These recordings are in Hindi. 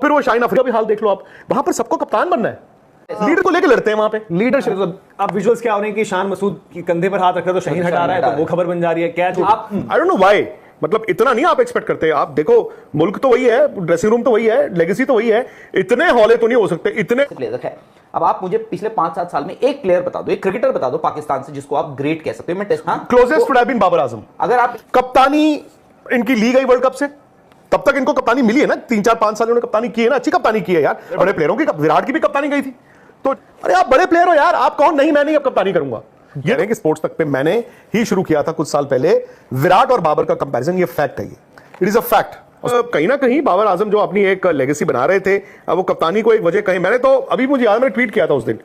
फिर वो शाहीन अफरीदी का भी हाल देख लो आप, वहां पर सबको कप्तान बनना है, लीडर को लेकर लड़ते हैं वहां पे लीडरशिप। अब विजुअल्स क्या हो रहे हैं कि शान मसूद की कंधे पर हाथ रखा तो शाहीन हटा रहा है, तो वो खबर बन जा रही है कैच। आप आई डोंट नो व्हाई, मतलब इतना नहीं आप एक्सपेक्ट करते। आप देखो मुल्क तो वही है, ड्रेसिंग रूम तो वही है, लेगेसी तो वही है, इतने हौले तो नहीं हो सकते इतने प्लेयर है। अब आप मुझे पिछले 5-7 साल में एक प्लेयर बता दो, एक क्रिकेटर बता दो पाकिस्तान से जिसको आप ग्रेट कह सकते हो। मैं test closest would have been Babar Azam. अगर आप कप्तानी इनकी ली गई वर्ल्ड कप से, तब तक इनको कप्तानी मिली है ना, 3-4-5 साल इन्होंने कप्तानी की है ना, अच्छी कप्तानी की है यार। बड़े प्लेयरों की, विराट की भी कप्तानी गई थी, तो अरे आप बड़े प्लेयर हो यार, आप कौन नहीं मैं नहीं अब कप्तानी करूंगा। ये नहीं कि स्पोर्ट्स तक पे मैंने ही शुरू किया था कुछ साल पहले विराट और बाबर का कंपैरिजन, ये फैक्ट है, ये इट इज अ फैक्ट। कहीं ना कहीं बाबर आजम जो अपनी एक लेगेसी बना रहे थे, अब वो कप्तानी को एक वजह कहीं, मैंने तो अभी मुझे याद, मैंने ट्वीट किया था उस दिन,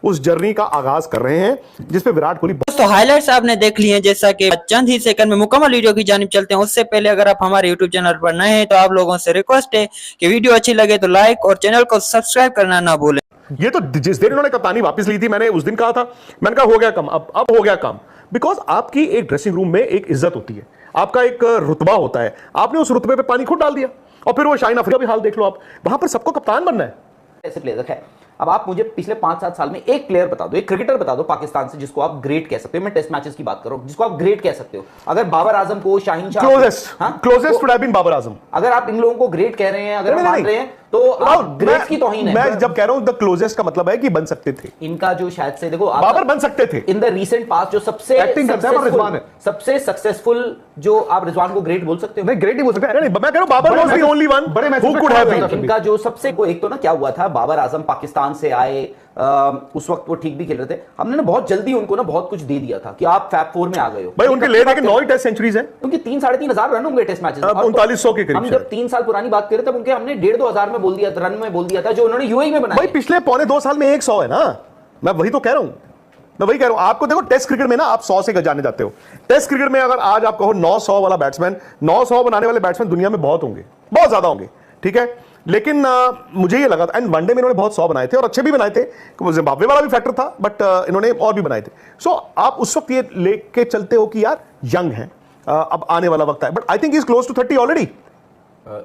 उस जर्नी का आगाज कर रहे हैं जिसपे विराट कोहली। दोस्तों हाइलाइट्स आपने देख लिए हैं, जैसा कि चंद ही सेकंड में मुकम्मल वीडियो की जानिब चलते हैं। उससे पहले अगर आप हमारे यूट्यूब चैनल पर नए हैं तो आप लोगों से रिक्वेस्ट है कि वीडियो अच्छी लगे तो लाइक और चैनल को सब्सक्राइब करना ना भूलें। ये तो जिस दिन इन्होंने कप्तानी वापस ली थी, मैंने उस दिन कहा था, मैंने कहा हो गया कम, अब हो गया काम। बिकॉज आपकी एक ड्रेसिंग रूम में एक इज्जत होती है, आपका एक रुतबा होता है, आपने उस रुतबे पे पानी खुद डाल दिया। और फिर वो शाहीन अफरीदी का भी हाल देख लो आप, वहां पर सबको कप्तान बनना है। ऐसे प्लेयर है। अब आप मुझे पिछले 5-7 साल में एक प्लेयर बता दो, एक क्रिकेटर बता दो पाकिस्तान से जिसको आप ग्रेट कह सकते हो। मैं टेस्ट मैचेस की बात कर रहा हूं, जिसको आप ग्रेट कह सकते हो। अगर बाबर आजम को, Shaheen Shah, closest would have been Babar Azam. अगर आप इन लोगों को ग्रेट कह रहे हैं, अगर आप मान रहे हैं तो आप ग्रेट की तौहीन है। मैं जब कह रहा हूं द क्लोजेस्ट का मतलब है कि बन सकते थे, इनका जो शायद से देखो बाबर बन सकते थे इन द रीसेंट पास्ट, जो सबसे सक्सेसफुल जो आप रिजवान को ग्रेट बोल सकते हो। नहीं ग्रेट नहीं बोल सकते, मैं कह रहा हूं Babar was the only one who could have been. इनका जो सबसे एक तो ना क्या हुआ था, बाबर आजम पाकिस्तान से आए, उस वक्त वो ठीक भी खेल रहे थे, हमने ना बहुत जल्दी उनको ना बहुत कुछ दे दिया था कि आप फैब 4 में आ गए हो भाई। उनके ले जाके 9 टेस्ट सेंचुरीज हैं, उनकी 3-3.5 रन होंगे टेस्ट मैचेस, 3900 के करीब। हम जब 3 साल पुरानी बात करें तब उनके हमने 1,500 में बोल दिया था, रन में बोल दिया था, जो उन्होंने यूएई में बनाया। भाई पिछले 2.25 साल में 100 है ना, मैं वही तो कह रहा हूं, मैं वही कह रहा हूं आपको। देखो टेस्ट क्रिकेट में ना आप 100 से जाने जाते हो। टेस्ट क्रिकेट में अगर आज आप कहो 900 वाला बैट्समैन, 900 बनाने वाले बैट्समैन दुनिया में बहुत होंगे, बहुत ज्यादा होंगे, ठीक है। लेकिन मुझे ये लगा था, एंड वनडे में इन्होंने बहुत 100 बनाए थे और अच्छे भी बनाए थे, जिम्बाब्वे वाला भी फैक्टर था, बट इन्होंने और भी बनाए थे। सो आप उस वक्त ये लेके चलते हो कि यार यंग है, अब आने वाला वक्त है, but I think is close to 30 already.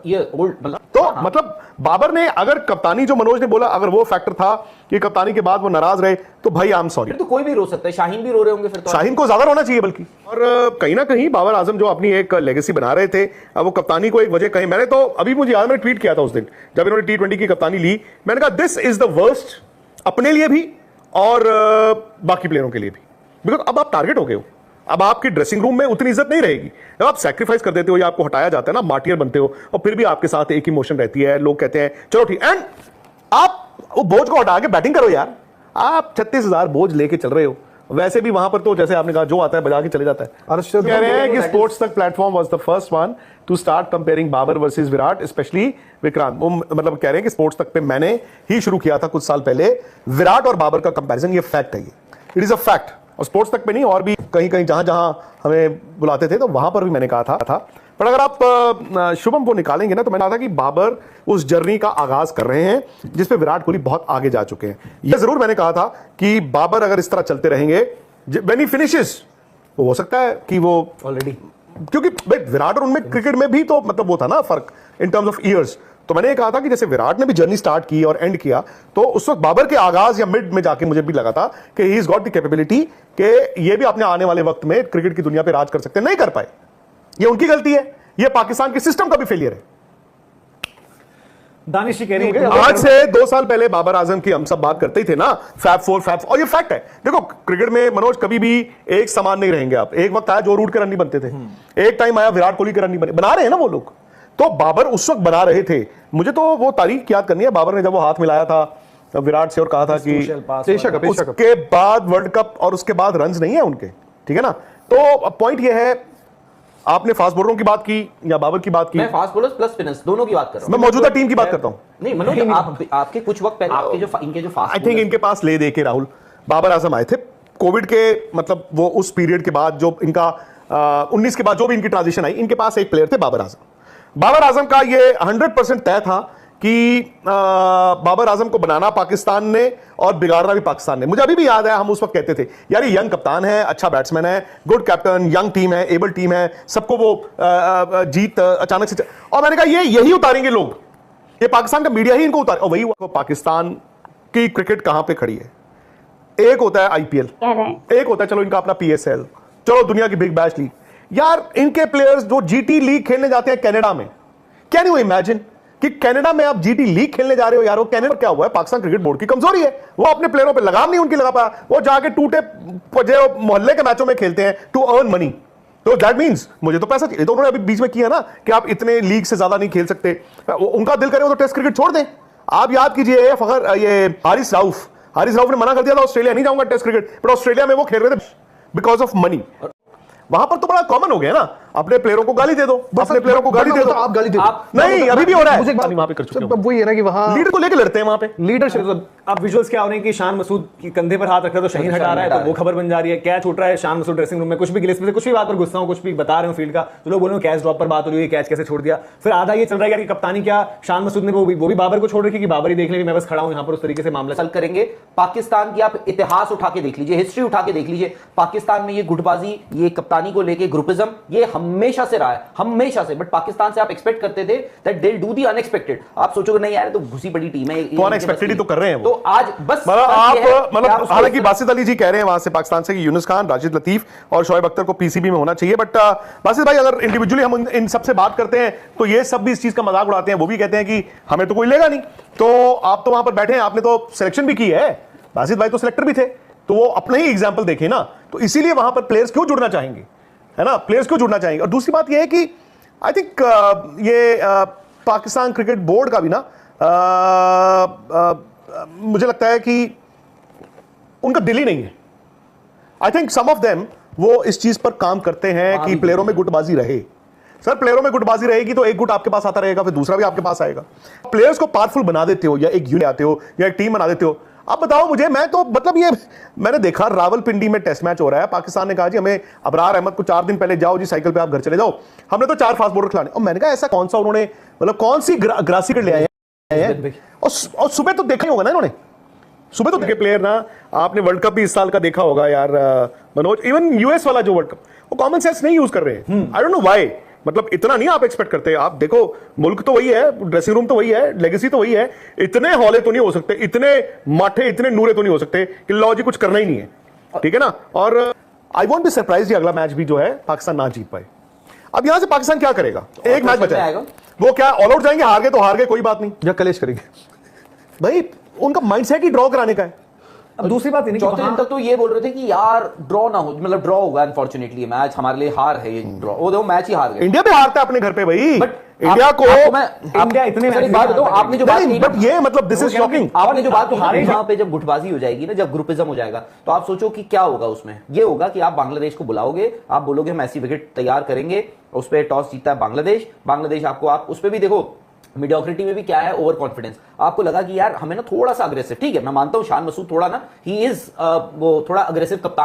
ये ओल्ड तो मतलब बाबर ने, अगर कप्तानी जो मनोज ने बोला, अगर वो फैक्टर था कि कप्तानी के बाद वो नाराज रहे, तो भाई आई एम सॉरी। तो कोई भी रो सकता है, शाहीन भी रो रहे होंगे फिर तो। शाहीन को ज्यादा रोना चाहिए बल्कि। और कहीं ना कहीं बाबर आजम जो अपनी एक लेगेसी बना रहे थे, अब वो कप्तानी को एक वजह कहीं, मैंने तो अभी मुझे याद, मैंने ट्वीट किया था उस दिन जब इन्होंने T20 की कप्तानी ली, मैंने कहा दिस इज द वर्स्ट, अपने लिए भी और बाकी प्लेयरों के लिए भी। बिकॉज अब आप टारगेट हो गए हो, अब आपकी ड्रेसिंग रूम में उतनी इज्जत नहीं रहेगी। जब आप सैक्रिफाइस कर देते हो या आपको हटाया जाता है ना, मार्टियर बनते हो, और फिर भी आपके साथ एक इमोशन रहती है, लोग कहते हैं चलो ठीक, एंड आप वो बोझ को हटा के बैटिंग करो यार। आप 36,000 बोझ लेके चल रहे हो, वैसे भी वहां पर तो जैसे आपने कहा जो आता है बजा के चले जाता है। अरशद कह रहे हैं कि स्पोर्ट्स तक platform was the first one to start comparing Babar versus Virat, specially Vikrant. वो मतलब कह रहे हैं कि स्पोर्ट्स तक पे मैंने ही शुरू किया था कुछ साल पहले विराट और बाबर का कंपैरिजन, ये फैक्ट है, ये इट इज अ फैक्ट। और स्पोर्ट्स तक पे नहीं, और भी कहीं कहीं जहां जहां हमें बुलाते थे तो वहां पर भी मैंने कहा था। पर अगर आप शुभम को निकालेंगे ना, तो मैंने कहा था कि बाबर उस जर्नी का आगाज कर रहे हैं जिसपे विराट कोहली बहुत आगे जा चुके हैं। यह जरूर मैंने कहा था कि बाबर अगर इस तरह चलते रहेंगे, व्हेन ही फिनिशेस, हो सकता है कि वो ऑलरेडी, क्योंकि विराट और उनमें क्रिकेट में भी तो मतलब वो था ना फर्क इन टर्म्स ऑफ ईयर्स। तो मैंने ये कहा था कि जैसे विराट ने भी जर्नी स्टार्ट की और एंड किया, तो उस वक्त बाबर के आगाज या मिड में जाके मुझे भी लगा था कि he is got the capability कि ये भी अपने आने वाले वक्त में क्रिकेट की दुनिया पे राज कर सकते हैं। नहीं कर पाए, ये उनकी गलती है, ये पाकिस्तान के सिस्टम का भी फेलियर है। दानिश कह रही है आज से 2 साल पहले बाबर आजम की हम सब बात करते ही थे ना, फैब 4, और ये फैक्ट है। देखो क्रिकेट में मनोज कभी भी एक समान नहीं रहेंगे आप। एक वक्त आया जो रूट के रन नहीं बनते थे, एक टाइम आया विराट कोहली के रन नहीं बना रहे हैं ना वो लोग। तो बाबर उस वक्त बना रहे थे। मुझे तो वो तारीख याद करनी है, बाबर ने जब वो हाथ मिलाया था विराट से और कहा था कि उसके बाद वर्ल्ड कप और उसके बाद रन्स नहीं है उनके, ठीक है ना। तो पॉइंट ये है, आपने फास्ट बॉलरों की बात की या बाबर की बात की, मैं फास्ट बॉलर्स प्लस स्पिनर्स दोनों की बात कर रहा हूं। मैं मौजूदा टीम की बात करता हूं। नहीं मनोज, आपके कुछ वक्त पहले आपके जो इनके जो फास्ट, आई थिंक इनके पास ले दे के राहुल बाबर आजम आए थे कोविड के, मतलब वो उस पीरियड के बाद जो इनका 19 के बाद जो भी इनकी ट्रांजिशन आई, इनके पास एक प्लेयर थे बाबर आजम। बाबर आजम का ये 100% तय था कि बाबर आजम को बनाना पाकिस्तान ने और बिगाड़ना भी पाकिस्तान ने। मुझे अभी भी याद है, हम उस वक्त कहते थे यार ये यंग कप्तान है, अच्छा बैट्समैन है, गुड कैप्टन, यंग टीम है, एबल टीम है, सबको वो जीत अचानक से, और मैंने कहा ये यही उतारेंगे लोग, ये पाकिस्तान का मीडिया ही इनको उतार, और वही हुआ। पाकिस्तान की क्रिकेट कहां पे खड़ी है? एक होता है आईपीएल, एक होता है चलो इनका अपना पीएसएल, चलो दुनिया की बिग बैश लीग। यार इनके प्लेयर्स जो जीटी लीग खेलने जाते हैं कनाडा में, क्या नहीं वो इमेजिन कि कनाडा में आप जीटी लीग खेलने जा रहे हो यार? वो कनाडा क्या हुआ है? पाकिस्तान क्रिकेट बोर्ड की कमजोरी है, वो अपने प्लेयरों पे लगाम नहीं उनकी लगा पाया, वो जाके टूटे पजे मोहल्ले के मैचों में खेलते हैं टू अर्न मनी। तो दैट मींस मुझे तो पैसा चाहिए। तो उन्होंने अभी बीच में किया ना कि आप इतने लीग से ज्यादा नहीं खेल सकते, उनका दिल करे वो तो टेस्ट क्रिकेट छोड़ दें। आप याद कीजिए फखर ये हारिस राउफ ने मना कर दिया था ऑस्ट्रेलिया नहीं जाऊंगा टेस्ट क्रिकेट, पर ऑस्ट्रेलिया में वो खेल रहे थे बिकॉज ऑफ मनी। वहां पर तो बड़ा कॉमन हो गया ना, अपने प्लेयरों को गाली दे दो, अपने प्लेयरों को गाली दे दो। आप गाली दे दो, नहीं अभी भी हो रहा है, मुझे एक बात वहां पे कर चुके वो ये है ना कि वहां लीडर को लेकर लड़ते हैं वहां पे लीडरशिप। अब विजुअल्स क्या हो रहे हैं कि शान मसूद की कंधे पर हाथ रख रहा है तो शाहीन हटा रहा है, तो वो खबर बन जा रही है। कैच उठ रहा है, शान मसूद ड्रेसिंग रूम में कुछ भी गिलिस में से कुछ भी बात पर गुस्सा हूं, कुछ भी बता रहे हो फील्ड का, तो लोग बोल रहे हो कैच ड्रॉप पर बात हो रही है, कैच कैसे छोड़ दिया। फिर आधा ये चल रहा है यार कि कप्तानी क्या शान मसूद ने वो भी बाबर को छोड़ रखी कि बाबर ही देख ले, मैं बस खड़ा हूं यहां पर, उस तरीके से मामला चल करेंगे। पाकिस्तान की आप इतिहास उठा के देख लीजिए, हिस्ट्री उठा के देख लीजिए, पाकिस्तान में ये गुटबाजी, ये कप्तानी को लेके ग्रुपिज्म, ये हमेशा से रहा है, हमेशा से। बट पाकिस्तान से आप एक्सपेक्ट करते थे that they will do the unexpected. आप सोचोगे नहीं यार तो घुसी पड़ी टीम है, तो अनएक्सपेक्टेड ही तो कर रहे हैं वो। तो आज बस आप मतलब हालांकि बासित अली जी कह रहे हैं वहां से पाकिस्तान से कि यूनुस खान, राशिद लतीफ और शोएब अख्तर को पीसीबी में होना चाहिए, बट बासित भाई अगर इंडिविजुअली हम इन सबसे बात करते हैं तो ये सब भी इस चीज का मजाक उड़ाते हैं। वो भी कहते हैं कि हमें तो कोई लेगा नहीं, तो आप तो वहां पर बैठे हैं, आपने तो सिलेक्शन भी की है, बासित भाई तो सिलेक्टर भी थे, तो वो अपने ही एग्जाम्पल देखे ना, तो इसीलिए वहां पर प्लेयर्स क्यों जुड़ना चाहेंगे, है ना, प्लेयर्स क्यों जुड़ना चाहेंगे। और दूसरी बात यह है कि आई थिंक ये पाकिस्तान क्रिकेट बोर्ड का भी ना मुझे लगता है कि उनका दिल ही नहीं है। I think some of them वो इस चीज पर काम करते हैं कि प्लेयरों में गुटबाजी रहे। सर प्लेयरों में गुटबाजी रहेगी तो एक गुट आपके पास आता रहेगा, फिर दूसरा भी आपके पास आएगा। प्लेयर्स को पावरफुल बना देते हो या एक यूनिट आते हो या एक टीम बना देते हो। अब बताओ मुझे, मैं तो मतलब ये मैंने देखा रावलपिंडी में टेस्ट मैच हो रहा है, पाकिस्तान ने कहा जी हमें अबरार अहमद को 4 दिन पहले जाओ जी साइकिल पे आप घर चले जाओ, हमने तो 4 फास्ट बॉलर खिलाने। और मैंने कहा ऐसा कौन सा उन्होंने मतलब कौन सी ग्रासी कर ले आए हैं। और सुबह तो देखा ही होगा ना इन्होंने, सुबह तो देखे प्लेयर ना, आपने वर्ल्ड कप भी इस साल का देखा होगा यार मनोज, इवन यूएस वाला जो वर्ल्ड कप, वो कॉमन सेंस नहीं यूज कर रहे हैं। आई डोंट नो व्हाई, मतलब इतना नहीं आप एक्सपेक्ट करते। आप देखो मुल्क तो वही है, ड्रेसिंग रूम तो वही है, लेगेसी तो वही है, इतने हौले तो नहीं हो सकते, इतने माठे इतने नूरे तो नहीं हो सकते कि लो जी कुछ करना ही नहीं है, ठीक है ना। और आई वोंट बी सरप्राइज अगला मैच भी जो है पाकिस्तान ना जीत पाए। अब यहां से पाकिस्तान क्या करेगा, एक मैच बचा है, वो क्या ऑल आउट जाएंगे, हार गए तो हार गए, कोई बात नहीं, या कलेश करेंगे भाई उनका माइंडसेट ही ड्रॉ कराने का है। अब दूसरी बात नहीं, चौथे दिन तक तो ये बोल रहे थे कि यार ड्रॉ ना हो, मतलब ड्रॉ होगा, अनफॉर्चुनेटली मैच हमारे लिए हार है, ये ड्रॉ, वो देखो मैच ही हार गए। इंडिया भी हारता है अपने घर पे भाई, बट इंडिया को इंडिया इतने बात बताओ, आपने जो बात की, बट ये मतलब दिस इज शॉकिंग। आपने जो बात की वहां पे जब गुटबाजी हो जाएगी ना, जब ग्रुपिज्म हो जाएगा, तो आप सोचो कि क्या होगा उसमें। ये होगा कि आप बांग्लादेश को बुलाओगे, आप बोलोगे हम ऐसी विकेट तैयार करेंगे, उस पर टॉस जीतता है बांग्लादेश आपको, आप उस पर भी देखो मीडियोक्रिटी में भी क्या है, ओवर कॉन्फिडेंस। आपको लगा कि यार हमें ना थोड़ा सा अग्रेसिव, ठीक है मैं मानता हूं शान मसूद थोड़ा ना ही इज वो थोड़ा अग्रेसिव कप्तान